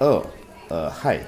Oh, hi.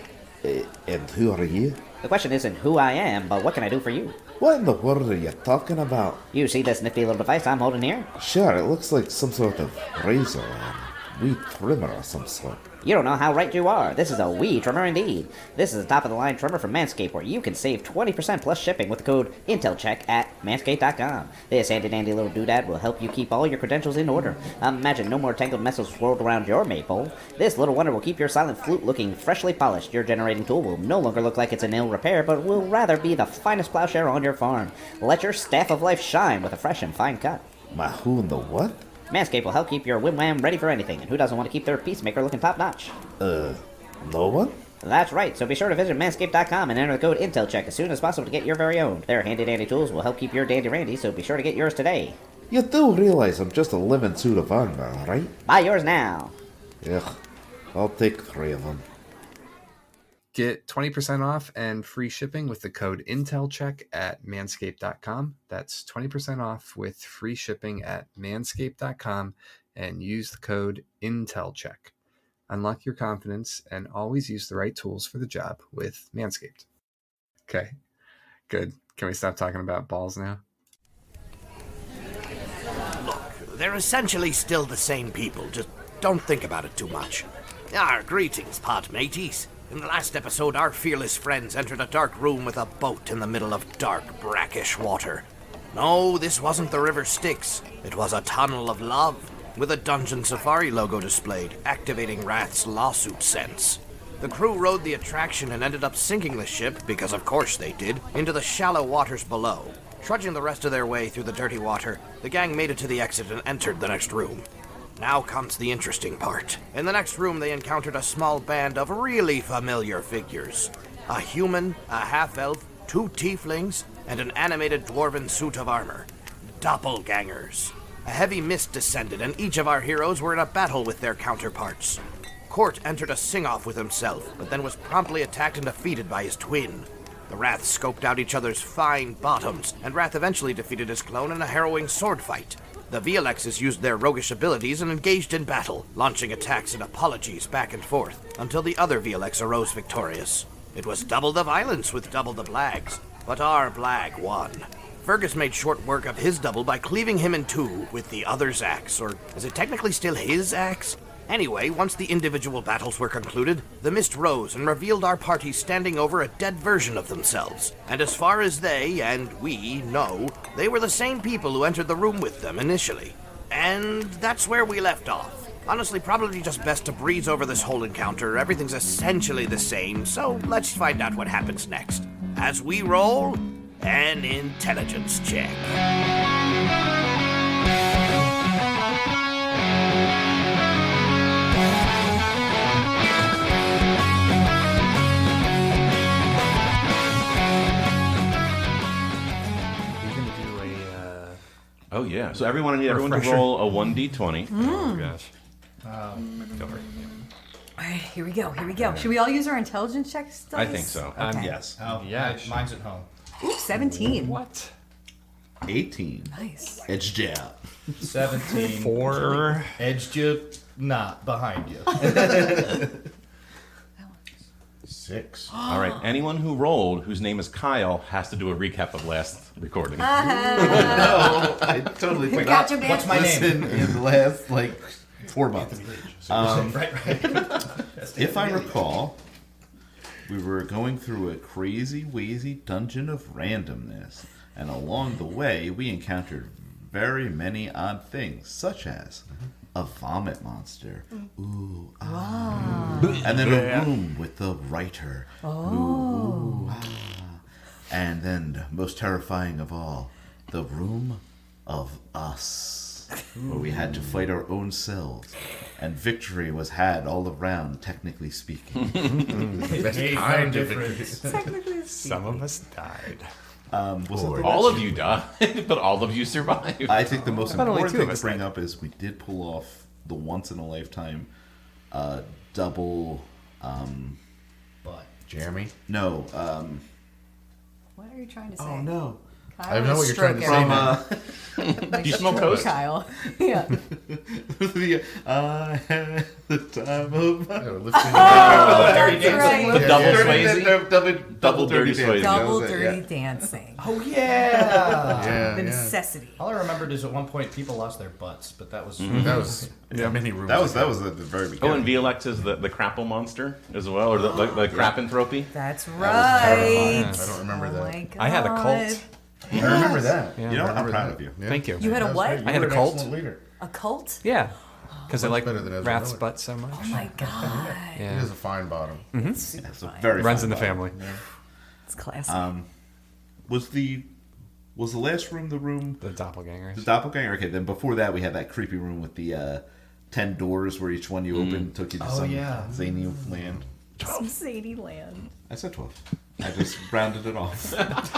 And who are you? The question isn't who I am, but what can I do for you? What in the world are you talking about? You see this nifty little device I'm holding here? Sure, it looks like some sort of razor or weed trimmer or some sort. You don't know how right you are. This is a weed trimmer indeed. This is a top-of-the-line trimmer from Manscaped where you can save 20% plus shipping with the code INTELCHECK at manscaped.com. This handy-dandy little doodad will help you keep all your credentials in order. Imagine no more tangled messes swirled around your maypole. This little wonder will keep your silent flute looking freshly polished. Your generating tool will no longer look like it's in ill repair, but will rather be the finest plowshare on your farm. Let your staff of life shine with a fresh and fine cut. My who and the what? Manscaped will help keep your wim-wham ready for anything, and who doesn't want to keep their peacemaker looking top-notch? No one? That's right, so be sure to visit manscaped.com and enter the code INTELCHECK as soon as possible to get your very own. Their handy-dandy tools will help keep your dandy-randy, so be sure to get yours today. You do realize I'm just a living suit of armor, right? Buy yours now. Ugh, I'll take 3 of them. Get 20% off and free shipping with the code INTELCHECK at manscaped.com. That's 20% off with free shipping at manscaped.com and use the code INTELCHECK. Unlock your confidence and always use the right tools for the job with Manscaped. Okay, good. Can we stop talking about balls now? Look, they're essentially still the same people. Just don't think about it too much. Greetings, pod mateys. In the last episode, our fearless friends entered a dark room with a boat in the middle of dark, brackish water. No, this wasn't the River Styx. It was a tunnel of love, with a Dungeon Safari logo displayed, activating Wrath's lawsuit sense. The crew rode the attraction and ended up sinking the ship, because of course they did, into the shallow waters below. Trudging the rest of their way through the dirty water, the gang made it to the exit and entered the next room. Now comes the interesting part. In the next room, they encountered a small band of really familiar figures. A human, a half-elf, 2 tieflings, and an animated dwarven suit of armor. Doppelgangers. A heavy mist descended, and each of our heroes were in a battle with their counterparts. Court entered a sing-off with himself, but then was promptly attacked and defeated by his twin. The Wrath scoped out each other's fine bottoms, and Wrath eventually defeated his clone in a harrowing sword fight. The VLXs used their roguish abilities and engaged in battle, launching attacks and apologies back and forth, until the other VLX arose victorious. It was double the violence with double the Blags, but our Blag won. Fergus made short work of his double by cleaving him in 2 with the other's axe, or is it technically still his axe? Anyway, once the individual battles were concluded, the mist rose and revealed our party standing over a dead version of themselves. And as far as they, and we, know, they were the same people who entered the room with them initially. And that's where we left off. Honestly, probably just best to breeze over this whole encounter. Everything's essentially the same, so let's find out what happens next. As we roll, an intelligence check. Oh, yeah. So everyone to roll a 1d20. Oh, gosh. All right, here we go. Should we all use our intelligence checks? I think so. Okay. Yes. Mine's at home. Ooh, 17. What? 18. Nice. Edge jab. 17. 4. Edged you, not behind you. 6. All right. Anyone who rolled, whose name is Kyle, has to do a recap of last recording. No, I totally forgot. Gotcha, man. What's my name? In the last, 4 months. Right. If I recall, we were going through a crazy, wazy dungeon of randomness, and along the way, we encountered very many odd things, such as a vomit monster, ooh, ah, and then a room with the writer, ooh, ah, and then, most terrifying of all, the room of us, where we had to fight our own selves, and victory was had all around, technically speaking. Kind of difference. Technically, Some of us died. All of you died, but all of you survived. I think the most But only important 2 thing of to us bring died. up is we did pull off the once-in-a-lifetime double... But Jeremy? No, what are you trying to say? oh no. Kyle I know what you're trying to say now. Do you smoke toast? Kyle. Yeah. I had the time of my Yeah, lifting Dirty That's Dancing. right. The double Dirty- Swayze? double Dirty dancing. Swayze. Double That was it, dirty yeah. dancing. Oh yeah. Yeah, The yeah. necessity. All I remembered is at one point people lost their butts, but that was That was many rooms. That was ago. at the very Oh, beginning. and VLX is the crapple monster as well, or the crapentropy. That's terrifying. right. I don't remember Oh that. my God. I had a cult. I remember that. Yeah. You know what? I'm Remember proud that. of you. Yeah. Thank you. You had a That was what? great. You I had were a an cult. excellent leader. A cult? Yeah. Because I Much like better than Ezra rat's Miller. butt so much. Oh my God. It Yeah. is a fine bottom. Super It's a fine. very Runs fun in the bottom. family. It's classic. Was the last room the room The doppelgangers. the doppelganger? Okay, then before that we had that creepy room with the 10 doors where each one you opened took you to some zany land. Some Sadie land. I said 12. I just rounded it off.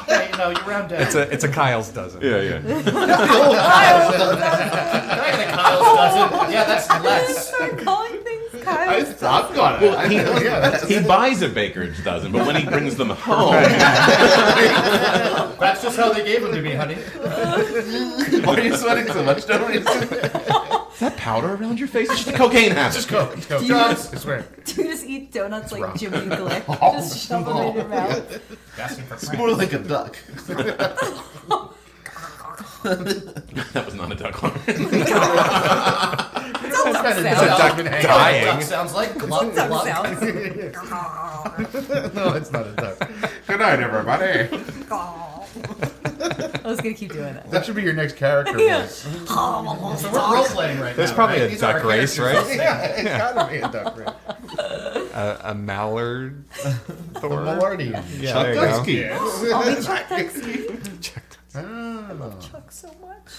Hey, no, you round down. It's a Kyle's dozen. Yeah, yeah. Yeah, that's less. Start calling things Kyle's. I've got it. He buys a baker's dozen, but when he brings them home, That's just how they gave them to me, honey. Why are you sweating so much? Don't worry. is that powder around your face? It's just a cocaine habit. Just go. Let's go. you- Drugs. I swear. Do you just eat donuts like rough. Jimmy Glick? Just shove them in your mouth. Asking for It's more like a duck. That was not a duck horn. It's a duck It's a sound. duck been hanging out. Duck sounds like glug Duck glug. sounds. No, it's not a duck. Good night, everybody. I was gonna keep doing that. That should be your next character Yeah. voice. So we're role playing right There's now. probably right? a These are duck our race, characters. right? Yeah, it's gotta be a duck race. A mallard The Thor. Mallardian. Yeah, there you go. Ducksky. I'll be Chuck Duxie. Oh. Chuck so much.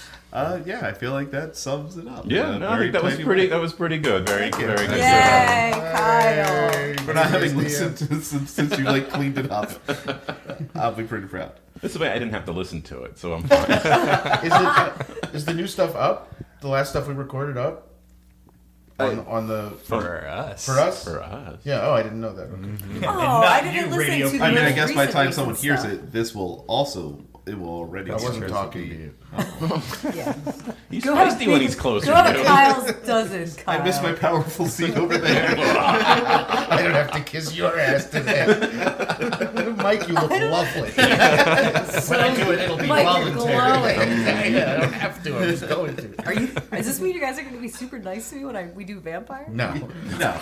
Yeah, I feel like that sums it up. Yeah, no, I Very think that was tiny pretty. way. That was pretty good. Very, Thank you. very good. Yay, Kyle. For not having listened to this since you like cleaned it up. I'll be pretty proud. This way, I didn't have to listen to it, so I'm fine. Is the new stuff up? The last stuff we recorded up? On the For us. for us? For us. Yeah. Oh, I didn't know that. Okay. Oh, not I didn't you, listen radio to the I mean, I most guess by the time recent someone recent hears stuff. it, it will already. I be wasn't supposed talking be- to you. Yeah. He's Go have a feisty when big- he's closer Go have to a you. Kyle's dozen, Kyle. I miss my powerful seat over there. I don't have to kiss your ass today. Mike, you look lovely. When I do it, it'll be Mike, you're voluntary. glowing. Yeah, I don't have to. I'm just going to. Are you? Does this mean you guys are going to be super nice to me when we do vampire? No, No,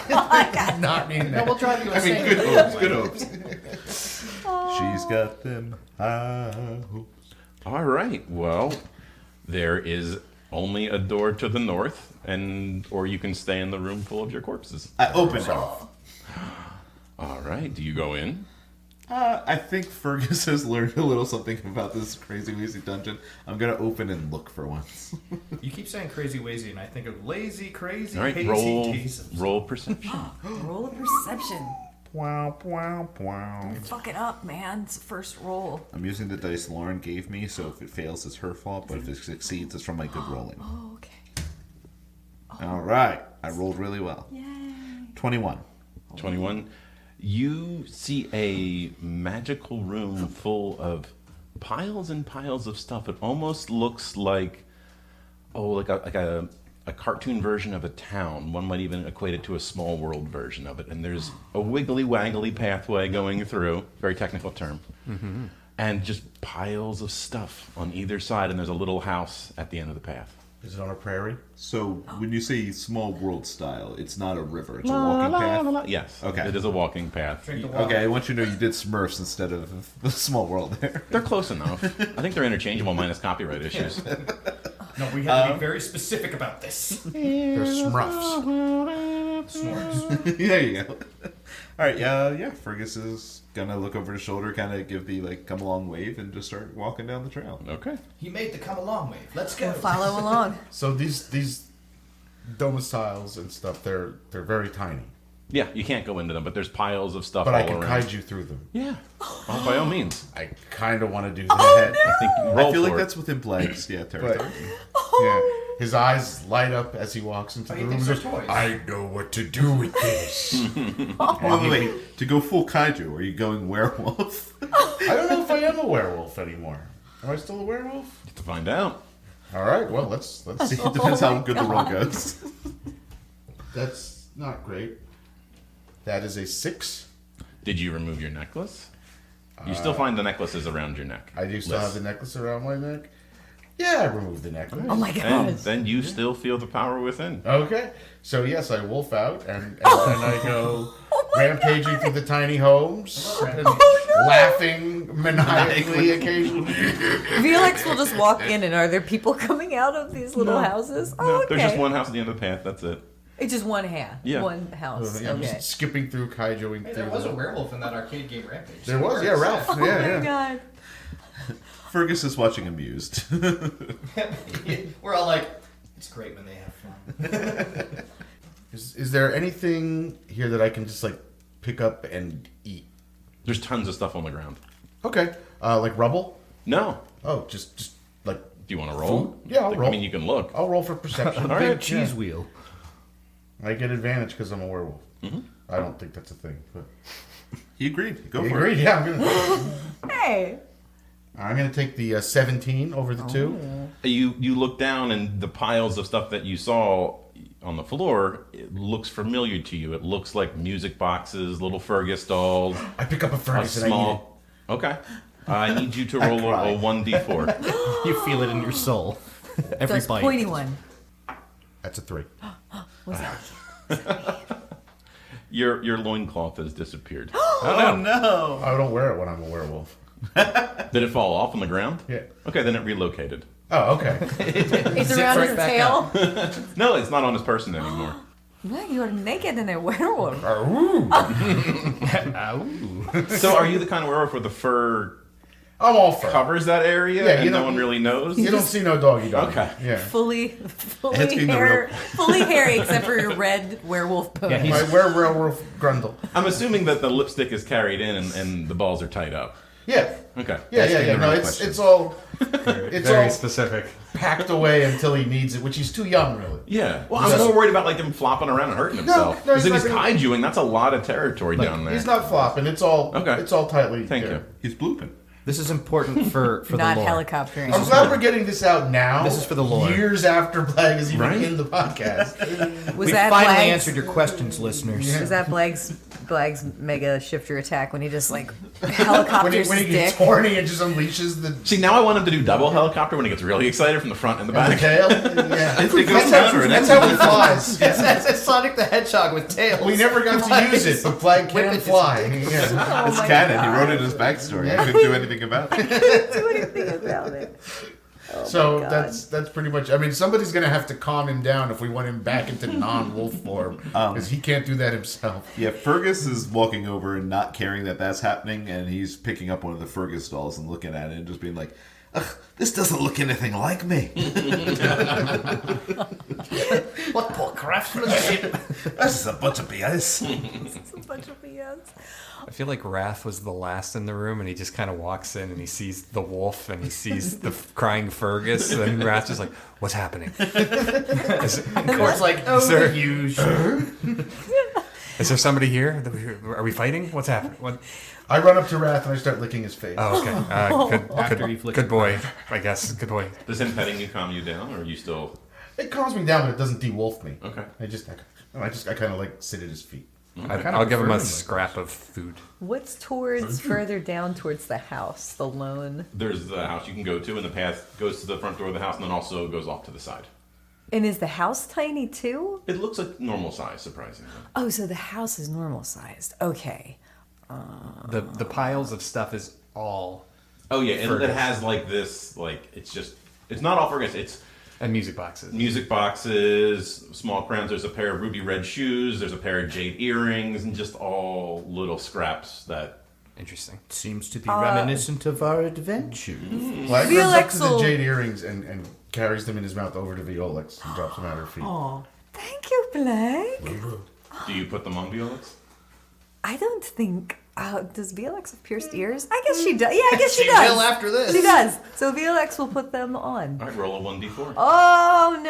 not mean No, that. we'll drive you I mean, insane. good hopes, good hopes. She's got them high hopes. All right. Well, there is only a door to the north, or you can stay in the room full of your corpses. I opened it. All right. Do you go in? I think Fergus has learned a little something about this crazy lazy dungeon. I'm gonna open and look for once. You keep saying crazy wazy, and I think of lazy, crazy, All right. hazy Roll. tasums. Roll perception. Roll a perception. Wow, wow, wow. Fuck it up, man. It's the first roll. I'm using the dice Lauren gave me, so if it fails, it's her fault. But if it succeeds, it's from my good rolling. Oh, okay. All right, I rolled really well. Yay. 21. 21. You see a magical room full of piles and piles of stuff. It almost looks like, like a cartoon version of a town. One might even equate it to a small world version of it. And there's a wiggly waggly pathway going through, very technical term, and just piles of stuff on either side. And there's a little house at the end of the path. Is it on a prairie? So when you say small world style, it's not a river; it's a walking path. Yes. Okay. It is a walking path. Drink the water. Okay, I want you to know you did Smurfs instead of the small world there. They're close enough. I think they're interchangeable minus copyright issues. No, we have to be very specific about this. They're Smurfs. S'mores. There you go. All right, yeah. Fergus is gonna look over his shoulder, kind of give the come along wave, and just start walking down the trail. Okay. He made the come along wave. Let's go. Follow along. So these domiciles and stuff, they're very tiny. Yeah, you can't go into them, but there's piles of stuff But all I can around. kaiju through them. Yeah. Oh, by all means. I kind of want to do that. I think roll I feel like for it. that's within Blag's territory. But yeah, his eyes light up as he walks into Oh, the you room. think and so, goes, toys? I know what to do with this. Wait. To go full kaiju, are you going werewolf? I don't know if I am a werewolf anymore. Am I still a werewolf? You have to find out. All right. Well, let's see. It depends how good the roll goes. That's not great. That is a 6. Did you remove your necklace? You still find the necklaces around your neck. I do still have the necklace around my neck. Yeah, I removed the necklace. Oh my And gosh. then you still feel the power within. Okay. So yes, I wolf out and then I go rampaging through the tiny homes and laughing maniacally occasionally. Felix will just walk in, and are there people coming out of these little houses? Oh, No, okay. there's just one house at the end of the path. That's it. It's just one house. Yeah. One house. Yeah, I'm Okay. just skipping through, kaijoing Hey, through. there was a werewolf in that arcade game Rampage. There was, yeah, Ralph. Oh Yeah, my yeah. god. Fergus is watching amused. We're all like, it's great when they have fun. Is there anything here that I can just like pick up and eat? There's tons of stuff on the ground. Okay. Like rubble? No. Oh, just like. Do you want to roll? Food? Yeah, I'll Like, roll. I mean, you can look. I'll roll for perception. All right. Cheese wheel. I get advantage because I'm a werewolf. Mm-hmm. I don't think that's a thing, but He agreed. Go you for agreed. it. Yeah, Hey. I'm gonna take the 17 over the 2. You look down, and the piles of stuff that you saw on the floor, it looks familiar to you. It looks like music boxes, little Fergus dolls, I pick up a a furnace and I eat it. small. Okay. I need you to roll cry. a 1d4. You feel it in your soul. Every Those bite. pointy one. That's a 3. What's that? Your loincloth has disappeared. Oh no! I don't wear it when I'm a werewolf. Did it fall off on the ground? Yeah. Okay, then it relocated. Oh, okay. It's around right his back tail. No, it's not on his person anymore. Look, you are naked and a werewolf. So are you the kind of werewolf where the fur I'm all for it. covers that area Yeah, and you no don't- one really knows? You don't see no doggy dog. Okay. Yeah. Fully It's being the hair, fully hairy except for your red werewolf pony. Yeah, he's- I wear werewolf grundle. I'm assuming that the lipstick is carried in and the balls are tied up. Yeah. Okay. Yeah, Asking the No, right it's question. it's all it's Very all specific. packed away until he needs it, which he's too young, really. Yeah. Well, I'm more worried about like him flopping around and hurting himself. no, Because he's if he's not gonna- kaijuing, that's a lot of territory down there. He's not flopping. It's all Okay. It's all tightly. Thank yeah. you. He's blooping. This is important for Not the lore. helicoptering. I'm glad we're getting this out now. This is for the lore. Years after Blag is even Right? in the podcast. Was We that finally Blag's, answered your questions, listeners. Was that Blag's mega shifter attack when he just like helicopters when he his gets dick? horny and just unleashes the See, now I want him to do double helicopter when he gets really excited from the front and the the back. tail. Yeah. It goes That's counter and how he flies. It's Sonic the Hedgehog with tails. We never got to use it, but Blag Whip can it. fly. Yeah. Oh It's my canon. He God. wrote it in his backstory. I couldn't do anything about it. Do anything about it. So God. that's pretty much. I mean, somebody's gonna have to calm him down if we want him back into non-wolf form, because he can't do that himself. Yeah, Fergus is walking over and not caring that that's happening, and he's picking up one of the Fergus dolls and looking at it and just being like, ugh, this doesn't look anything like me. What poor craftsmanship. This is a bunch of BS. It's a bunch of BS. I feel like Wrath was the last in the room, and he just kind of walks in and he sees the wolf and he sees the crying Fergus, and Wrath's just like, "What's happening?" Court's like, oh, Sir. the usual. Is there somebody here? Are we fighting? What's happening? What? I run up to Wrath and I start licking his face. Oh, okay. After you flick Good boy, I guess. Good boy. Does him petting you calm you down, or are you still... It calms me down, but it doesn't de-wolf me. Okay. I kind of like sit at his feet. I'll give him prefer a him like scrap of food. What's towards further down towards the house? The lone. There's the house you can go to, and the path goes to the front door of the house, and then also goes off to the side. And is the house tiny too? It looks like normal size, surprisingly. Oh, so the house is normal sized. Okay. The piles of stuff is all Oh yeah, and it Fergus. has like this, like it's not all Fergus. It's and music boxes. music boxes, small crowns. There's a pair of ruby red shoes. There's a pair of jade earrings, and just all little scraps that. Interesting. Seems to be reminiscent of our adventure. Blag runs up to the Violexel. jade earrings and carries them in his mouth over to Violix and drops them at her feet. Oh, thank you, Blag. Do you put them on Violix? I don't think. Does VLX have pierced ears? I guess she does. Yeah, I guess she She does. will after this. She does. So VLX will put them on. All right, roll a 1d4. Oh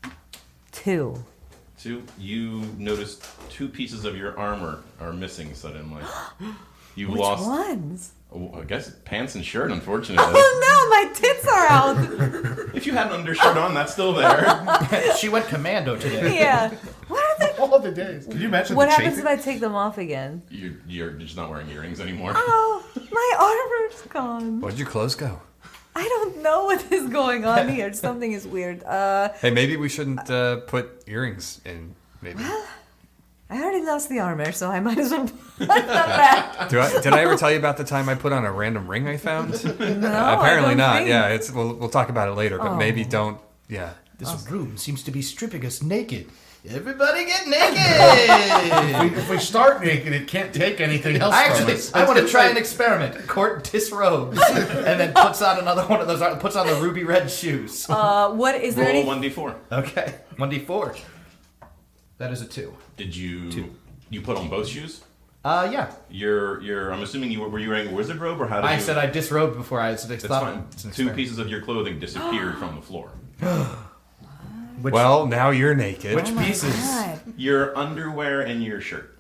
no. 2. 2. You notice 2 pieces of your armor are missing suddenly. You've Which lost. ones? Oh, I guess pants and shirt, unfortunately. Oh no, my tits are out. If you had an undershirt on, that's still there. She went commando today. Yeah. What are they? All the days. Can you imagine What the happens chafing? if I take them off again? You're just not wearing earrings anymore. Oh, my armor's gone. Where'd your clothes go? I don't know what is going on here. Something is weird. Hey, maybe we shouldn't put earrings in. Maybe. I already lost the armor, so I might as well put them back. Did I ever tell you about the time I put on a random ring I found? No, Apparently I don't not. think. Yeah, we'll talk about it later, but maybe don't. Yeah. This room seems to be stripping us naked. Everybody get naked! If we start naked, it can't take anything else from us. I want to try an experiment. Court disrobes and then puts on another one of those. Puts on the ruby red shoes. What is there Roll any? 1d4. Okay, 1d4. That is a 2. Did you put on both shoes? Yeah. I'm assuming were you wearing a wizard robe or how did I you? said I disrobed before I. That's fine. 2 pieces of your clothing disappeared from the floor. Well, now you're naked. Which pieces? God. Your underwear and your shirt.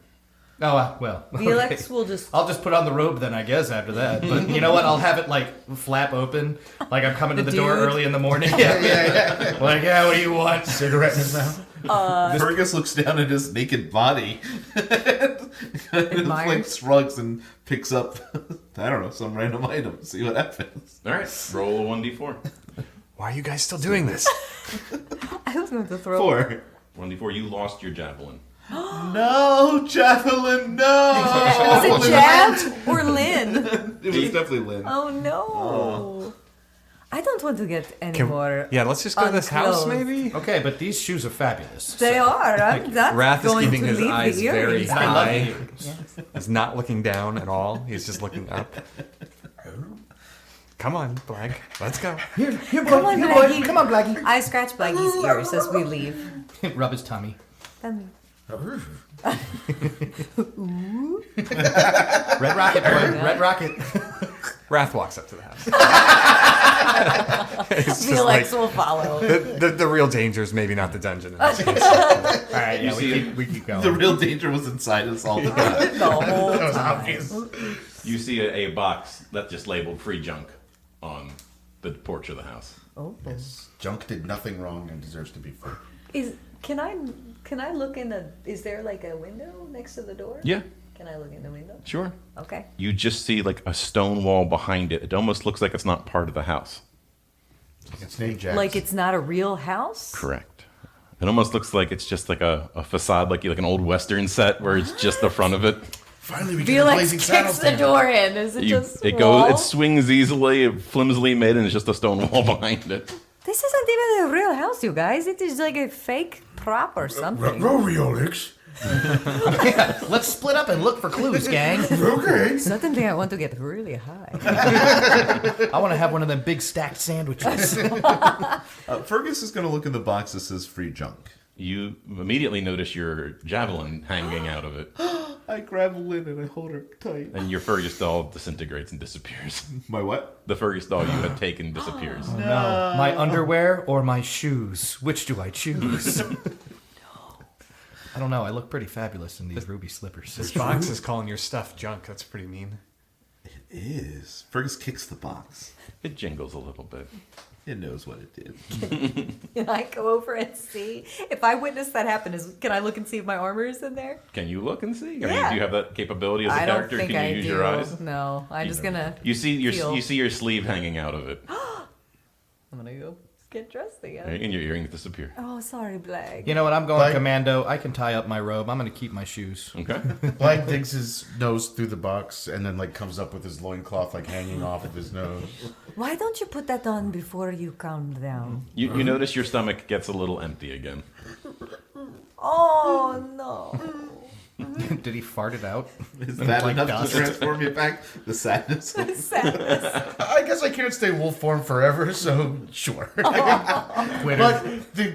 Oh, well. Felix will just. I'll just put on the robe then, I guess, after that. But you know what? I'll have it, like, flap open. Like I'm coming to the door dude. early in the morning. Yeah. Like, yeah, what do you want? Cigarette in his mouth. Fergus looks down at his naked body, Admires. like shrugs and picks up, I don't know, some random item. See what happens. All right, roll a 1d4. Why are you guys still doing this? I was going to throw. 4. 1d4. You lost your javelin. No, javelin, no. Was it Jab or Lynn? It was definitely Lynn. Oh no! I don't want to get any more. Yeah, let's just go to this house, unclothed. maybe. Okay, but these shoes are fabulous. They are. I'm not Wrath is going keeping to his leave eyes the very earrings. I love high. the earrings. He's not looking down at all. He's just looking up. Come on, Blag. Let's go. Here, Come on, Blaggy. Come on, Blaggy. I scratch Blaggy's ears as we leave. Rub his tummy. Red rocket, boy. Red rocket. Wrath walks up to the house. It's just Felix like, will follow. the real danger is maybe not the dungeon in this case. All right, yeah, see we keep going. The real danger was inside us all the time. The whole That was time. obvious. You see a box that's just labeled free junk on the porch of the house. Oh. Junk did nothing wrong and deserves to be free. Can I look in the? Is there like a window next to the door? Yeah, Can I look in the window? sure. Okay. You just see like a stone wall behind it. It almost looks like it's not part of the house. It's named Jackson. Like it's not a real house? Correct. It almost looks like it's just like a facade, like an old Western set where it's just the front of it. Finally, we get a Felix blazing kicks saddle the stand. door in. Is it just wall? It swings easily, flimsily made, and it's just a stone wall behind it. This isn't even a real house, you guys. It is like a fake prop or something. Roviolix. Let's split up and look for clues, gang. Okay. Suddenly I want to get really high. I want to have one of them big stacked sandwiches. Fergus is going to look in the box that says free junk. You immediately notice your javelin hanging out of it, I grab Lynn and I hold her tight. and your Fergus doll disintegrates and disappears. My what? The Fergus doll you had taken disappears. No. My underwear or my shoes? Which do I choose? I don't know. I look pretty fabulous in these ruby slippers. This box is calling your stuff junk. That's pretty mean. It is. Fergus kicks the box. It jingles a little bit. It knows what it did. Can I go over and see? If I witness that happen, can I look and see if my armor is in there? Can you look and see? I mean, Yeah. do you have that capability as a I don't character? think Can you I use do. your eyes? No, I'm just gonna. You see feel. your sleeve hanging out of it, I'm gonna go get dressed again. and your earrings disappear. Oh, sorry, Blag. You know what? I'm going Like- commando. I can tie up my robe. I'm going to keep my shoes. Okay. Blag digs his nose through the box and then comes up with his loincloth hanging off of his nose. Why don't you put that on before you calm down? You notice your stomach gets a little empty again. Oh no. Did he fart it out? Is that Like enough dust. to transform you back? The sadness. Sadness. I guess I can't stay wolf form forever, so sure. Twitter. But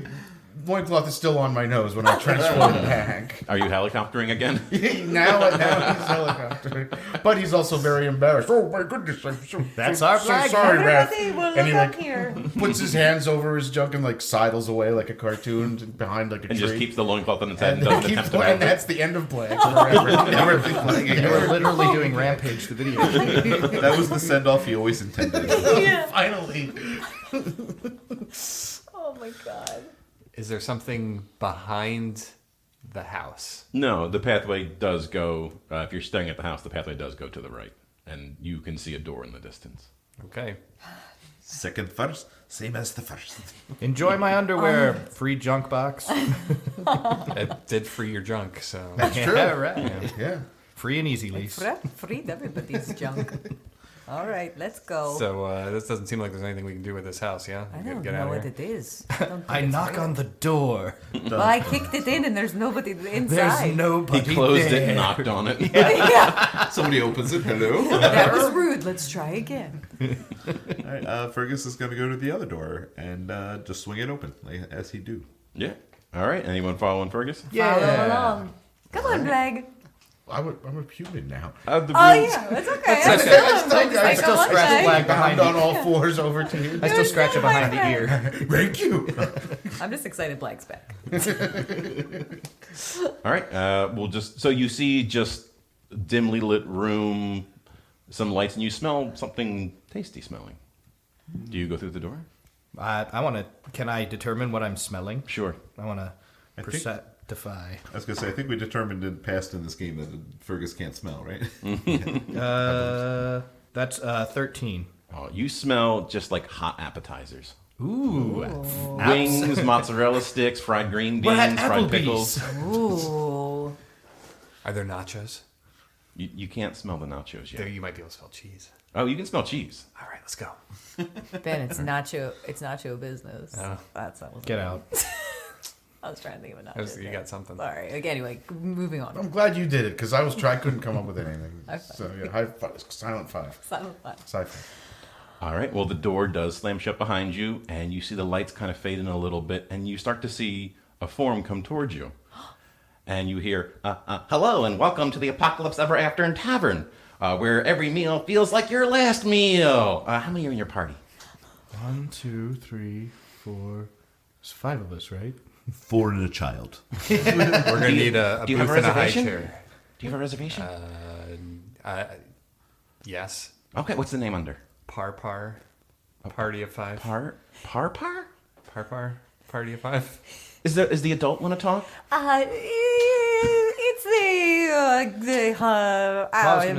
loincloth is still on my nose when I transform back. Are you helicoptering again? now he's helicoptering. But he's also very embarrassed. Oh my goodness, I'm That's so, our so flag. sorry, Raph. Everybody will And he look up like here. puts his hands over his junk and like sidles away like a cartoon behind like a And tree. just keeps the loincloth on his head and and doesn't keeps attempt to playing. move it. That's the end of Blag forever. Never be playing They again. were literally doing Rampage, the video. That was the send-off he always intended. Finally. Oh my god. Is there something behind the house? No, the pathway does go. If you're staying at the house, the pathway does go to the right, and you can see a door in the distance. Okay. Second first, same as the first. Enjoy my underwear. Free junk box. It did free your junk, so. That's true. Yeah, right. Yeah. Free and easy lease. Freed everybody's junk. All right, let's go. So this doesn't seem like there's anything we can do with this house, yeah? I We don't gotta get know out what of here. it is. I, don't think I it's knock real. on the door. Well, I kicked it in and there's nobody inside. There's nobody He closed there. it and knocked on it. Yeah, Somebody opens it. Hello. that was rude. Let's try again. All right, Fergus is going to go to the other door and just swing it open, like, as he do. Yeah. All right. Anyone following Fergus? Follow along. Come on, Blag. I'm a human now. Oh yeah, that's okay. I'm I still scratch Blag behind Bound on you. all fours over to you. I still scratch it behind the ear. Thank you. I'm just excited Blag's back. All right. We'll just so you see just dimly lit room, some lights, and you smell something tasty smelling. Do you go through the door? I want to. Can I determine what I'm smelling? Sure. I want to I think- perceptify. I was going to say, I think we determined in past in this game that Fergus can't smell, right? That's 13. Oh, you smell just like hot appetizers. Ooh. Wings, mozzarella sticks, fried green We're at beans, fried Applebee's. pickles. Ooh. Are there nachos? You can't smell the nachos There, yet. you might be able to smell cheese. Oh, you can smell cheese. All right, let's go. Ben, it's nacho business. Oh. That's not what Get out. I was trying to think of a nacho. You got something. Sorry. Okay, anyway, moving on. I'm glad you did it because I couldn't come up with anything. High five. So yeah, high five, silent five, Silent fun. sci-fi. All right. Well, the door does slam shut behind you, and you see the lights kind of fade in a little bit, and you start to see a form come towards you. And you hear, hello, and welcome to the Apocalypse Ever After in Tavern, where every meal feels like your last meal. How many are in your party? 1, 2, 3, 4. There's 5 of us, right? 4 and a child. We're gonna need a do you booth have a and a high reservation? chair. Do you have a reservation? Yes. Okay, what's the name under? Party of 5. Par? Party of 5. Is the adult want to talk? It's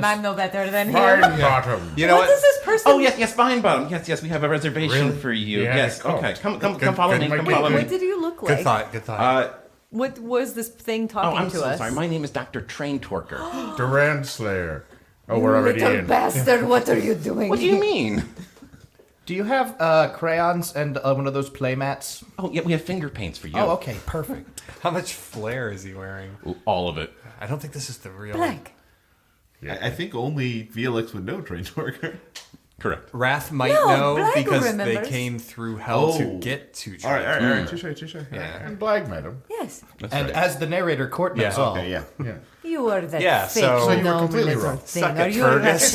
I'm no better than him. Fine bottom. You know What what? does this person? Oh yes, Vine Bottom. Yes, we have a reservation Really? for you. Yeah, Yes. cool. Okay. Come Good- follow good me. Come idea. follow What me. did you look like? Good thought. What was this thing Oh, talking I'm to so us? sorry. My name is Dr. Train Torker. Durand Slayer. Oh, we're already Little in. bastard, what are you doing? What do you mean? Do you have crayons and one of those play mats? Oh, yeah, we have finger paints for you. Oh, okay, perfect. How much flair is he wearing? All of it. I don't think this is the real. Blank. I think only Felix would know Train Torker. Correct. Wrath might No, know Blag because remembers. they came through hell to Oh. get to All right, all Train. right, all right. Touche. Yeah. And Blag met him. Yes, That's And right. as the narrator, Court knows Yeah. all. Okay, yeah. Yeah. you are that Yeah, fake so- So you were gnome completely little wrong. thing. Suck Are it, you Fergus.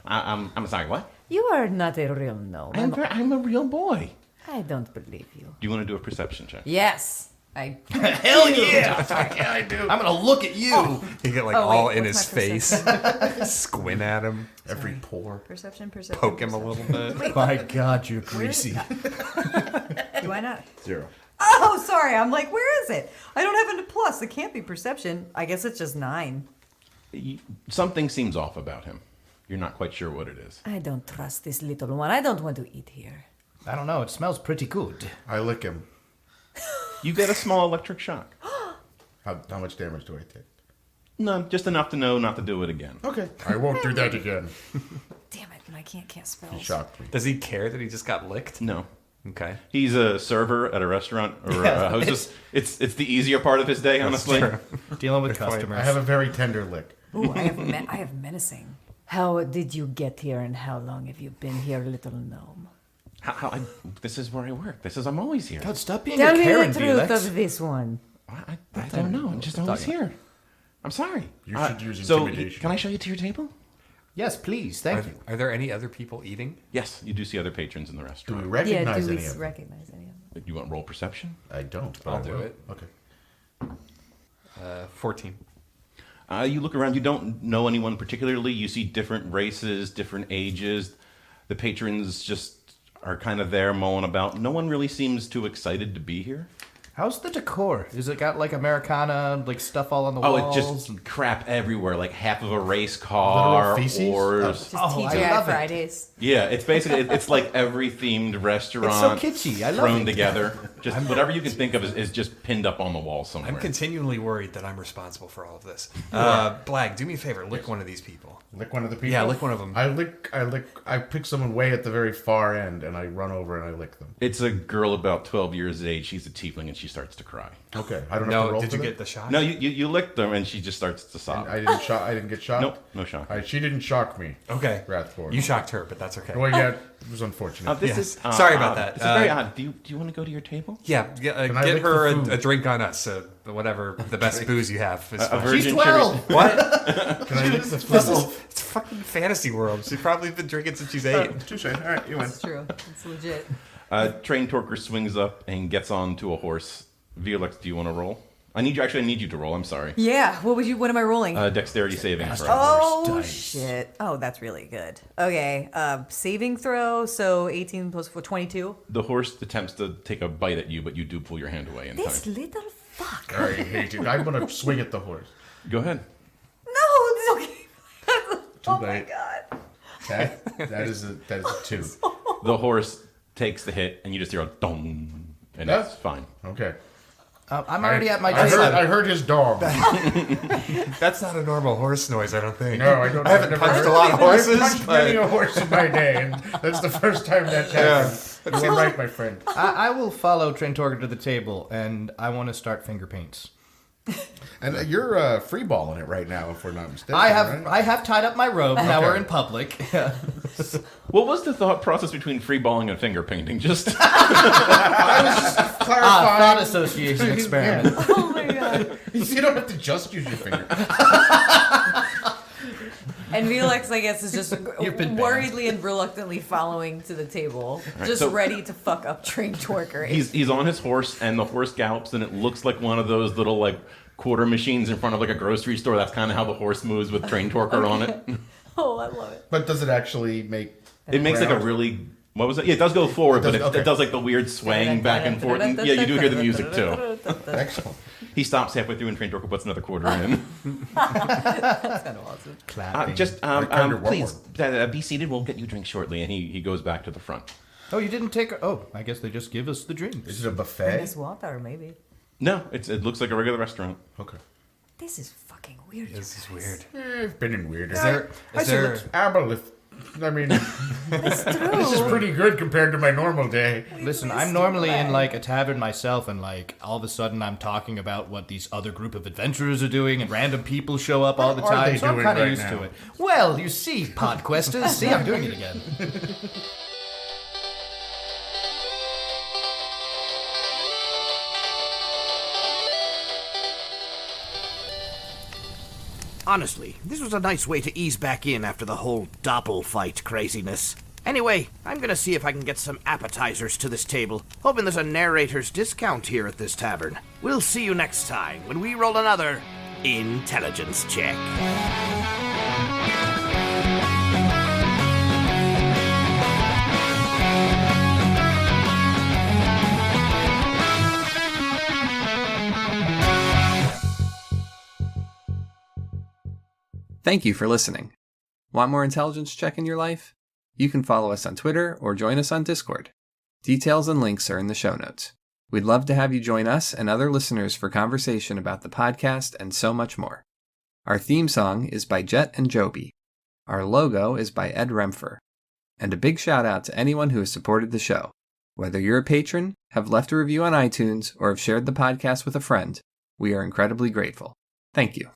I'm sorry. What? You are not a real gnome. I'm a real boy. I don't believe you. Do you want to do a perception check? Yes, I. Hell yeah! Yeah, I do. I'm gonna look at you. He get like Oh, wait, all in what's his my face, squint at him, Every pore. Perception. poke him a little bit. My God, you're greasy. Do I not? 0. Oh, sorry. I'm like, where is it? I don't have a plus. It can't be perception. I guess it's just 9. Something seems off about him. You're not quite sure what it is. I don't trust this little one. I don't want to eat here. I don't know. It smells pretty good. I lick him. You get a small electric shock. How much damage do I take? None, just enough to know not to do it again. Okay. I won't do that again. Damn it! And I can't cast He spells. shocked me. Does he care that he just got licked? No. Okay. He's a server at a restaurant or a hostess. It's the easier part of his day, honestly. Dealing with Good point. customers. I have a very tender lick. Ooh, I have menacing. How did you get here, and how long have you been here, little gnome? This is where I work. I'm always here. God, stop being Tell a me Karen, the truth Felix. of this one. I don't know. I'm just always here. I'm sorry. You should use So, intimidation. can I show you to your table? Yes, please. Thank you. Are there any other people eating? Yes, you do see other patrons in the Do restaurant. we recognize do any we of them? recognize any of them? You want roll perception? I don't, but I'll I do will. it. Okay. 14. You look around. You don't know anyone particularly. You see different races, different ages. The patrons just are kind of there mulling about. No one really seems too excited to be here. How's the decor? Is it got like Americana, like stuff all on the Oh, walls? it's just crap everywhere. Like half of a race car, Literal feces? or Just I TGI love it. Fridays. yeah, it's basically it's like every themed restaurant It's so kitschy. I love thrown it. together. Just whatever you can think of is just pinned up on the wall somewhere. I'm continually worried that I'm responsible for all of this. Blag, do me a favor. Lick one of these people. Lick one of the people? Yeah, lick one of them. I pick someone way at the very far end, and I run over and I lick them. It's a girl about 12 years of age. She's a tiefling, and she starts to cry. Okay, I don't have to No, roll did for you that? get the shot? No, you licked them, and she just starts to sob. I didn't get shocked? Nope, no shock. She didn't shock me. Okay. Wrathford. You shocked her, but that's okay. Well, yeah, it was unfortunate. This Yes. is Sorry about odd. that. It's very odd. Do you want to go to your table? Yeah, I get lick her the food? a drink on us. Whatever the best booze you have. Is A fine. virgin She's 12! What? Can I lick the This food? is, it's fucking fantasy world. She's probably been drinking since she's 8. Touche. All right, you win. It's true. It's legit. Train Torker swings up and gets onto a horse. Violix, do you want to roll? I need you to roll. I'm sorry. Yeah. What am I rolling? Dexterity saving throw. Oh shit! Oh, that's really good. Okay, saving throw. So 18 plus 4, 22. The horse attempts to take a bite at you, but you do pull your hand away in This time. little fuck. I hate it. I'm gonna swing at the horse. Go ahead. No, it's okay. Oh my late. god. That is a 2. The horse takes the hit, and you just hear a dong, and Yeah. it's fine. Okay. I'm already at my I table. heard his dog. That's not a normal horse noise, I don't think. No, I don't. I haven't I've never punched heard- a lot of horses, I've punched but- many a horse in my day, and that's the first time that's happened. You were right, my friend. I will follow Train Torger to the table, and I want to start finger paints. And you're freeballing it right now, if we're not mistaken. I right? have tied up my robe. Now Okay. we're in public. What was the thought process between freeballing and finger painting? Just Clarifying. Thought association experiment. Oh my god. You don't have to just use your finger. And Felix, I guess, is just You've been banned. worriedly and reluctantly following to the table, just so- ready to fuck up Train Torker. he's on his horse, and the horse gallops, and it looks like one of those little like quarter machines in front of like a grocery store. That's kind of how the horse moves with Train Torker on it. Oh, I love it. But does it actually make? It makes like a ground? really what was it? Yeah, it does go forward, but okay. it does like the weird swaying back and forth. And, yeah, you do hear the music too. Excellent. He stops halfway through, and Train Torker puts another quarter in. That's kind of awesome. Clapping. Please be seated. We'll get you a drink shortly. And he goes back to the front. Oh, you didn't take. Oh, I guess they just give us the drinks. Is it a buffet? Miss water, maybe. No, it looks like a regular restaurant. Okay. This is fucking weird. This is weird. I've been in weirder. Is there Aboleth. I mean, this is pretty good compared to my normal day. Listen, I'm normally in like a tavern myself, and like all of a sudden I'm talking about what these other group of adventurers are doing, and random people show up all the What are time. they So I'm doing kind of right used now? to it. Well, you see, Podquesters, see, I'm doing it again. Honestly, this was a nice way to ease back in after the whole doppel fight craziness. Anyway, I'm gonna see if I can get some appetizers to this table, hoping there's a narrator's discount here at this tavern. We'll see you next time when we roll another intelligence check. Thank you for listening. Want more intelligence check in your life? You can follow us on Twitter or join us on Discord. Details and links are in the show notes. We'd love to have you join us and other listeners for conversation about the podcast and so much more. Our theme song is by Jet and Joby. Our logo is by Ed Rempfer. And a big shout out to anyone who has supported the show. Whether you're a patron, have left a review on iTunes, or have shared the podcast with a friend, we are incredibly grateful. Thank you.